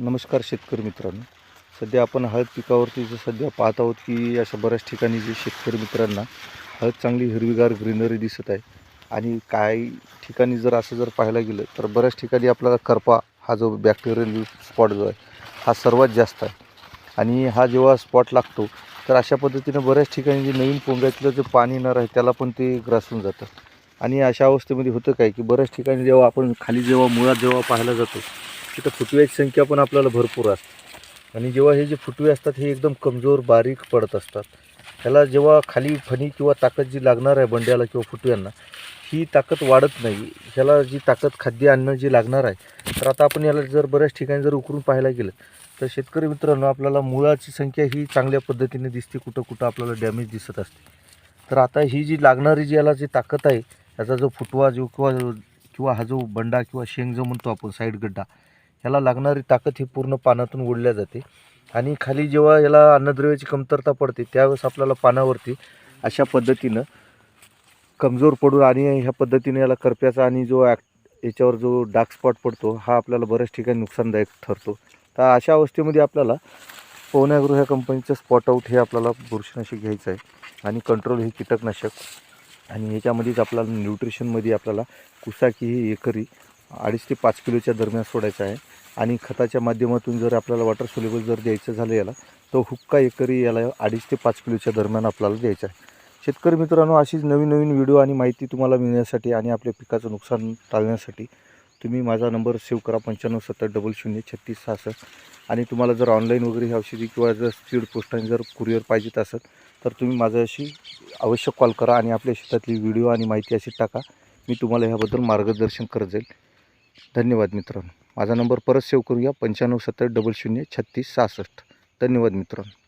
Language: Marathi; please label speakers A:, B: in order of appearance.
A: नमस्कार शेतकरी मित्रांनो. सध्या आपण हळद पिकावरती सध्या पाहत आहोत की अशा बऱ्याच ठिकाणी जे शेतकरी मित्रांना हळद चांगली हिरवीगार ग्रीनरी दिसत आहे. आणि काही ठिकाणी जर पाहायला गेलं तर बऱ्याच ठिकाणी आपल्याला करपा हा जो बॅक्टेरियल स्पॉट जो आहे हा सर्वात जास्त आहे. आणि हा जेव्हा स्पॉट लागतो तर अशा पद्धतीने बऱ्याच ठिकाणी जे नवीन कोंब्यातलं जे पाणी येणार आहे त्याला पण ते ग्रासून जातं. आणि अशा अवस्थेमध्ये होतं काय की बऱ्याच ठिकाणी जेव्हा आपण खाली मुळात पाहायला जातो तिथं फुटव्याची संख्या पण आपल्याला भरपूर असते. आणि जेव्हा हे जे फुटवे असतात हे एकदम कमजोर बारीक पडत असतात. ह्याला जेव्हा खाली फणी किंवा ताकद जी लागणार आहे बंड्याला किंवा फुटव्यांना ही ताकद वाढत नाही. ह्याला जी ताकद खाद्य अन्न जी लागणार आहे तर आता आपण याला बऱ्याच ठिकाणी उकरून पाहायला गेलं तर शेतकरी मित्रांनो आपल्याला मुळाची संख्या ही चांगल्या पद्धतीने दिसते, कुठं आपल्याला डॅमेज दिसत असते. तर आता ही जी लागणारी जी याला जी ताकद आहे याचा जो फुटवा जो किंवा हा जो बंडा किंवा शेंग जो म्हणतो आपण साईड गड्डा ह्याला लागणारी ताकद ही पूर्ण पानातून ओढल्या जाते. आणि खाली जेव्हा याला अन्नद्रव्याची कमतरता पडते त्यावेळेस आपल्याला पानावरती अशा पद्धतीनं कमजोर पडून आणि ह्या पद्धतीने याला करप्याचा आणि याच्यावर जो डार्क स्पॉट पडतो हा आपल्याला बऱ्याच ठिकाणी नुकसानदायक ठरतो. तर अशा अवस्थेमध्ये आपल्याला पवन ॲग्रो ह्या कंपनीचं स्पॉट आऊट हे आपल्याला बुरशीनाशक घ्यायचं आहे. आणि कंट्रोल हे कीटकनाशक आणि ह्याच्यामध्येच आपल्याला न्यूट्रिशनमध्ये आपल्याला कुसाकी ही एकरी 2.5 ते 5 किलोच्या दरम्यान सोडायचं आहे. आणि खताच्या माध्यमातून आपल्याला वॉटर सोल्युबल द्यायचं झालं याला तर हुक्का एकरी याला 2.5 ते 5 किलोच्या दरम्यान आपल्याला द्यायचं आहे. शेतकरी मित्रांनो, अशीच नवीन व्हिडिओ आणि माहिती तुम्हाला मिळण्यासाठी आणि आपल्या पिकाचं नुकसान टाळण्यासाठी तुम्ही माझा नंबर सेव्ह करा 9570 00 3666. आणि तुम्हाला जर ऑनलाईन वगैरे ही औषधी किंवा स्पीड पोस्टाने कुरिअर पाहिजेत असेल तर तुम्ही माझ्याशी अवश्य कॉल करा आणि आपल्या शेतातली व्हिडिओ आणि माहिती अशी टाका. मी तुम्हाला ह्याबद्दल मार्गदर्शन करत जाईल. धन्यवाद मित्रांनो. माझा नंबर परत सेव्ह करूया 9570 00 3666. धन्यवाद मित्रांनो.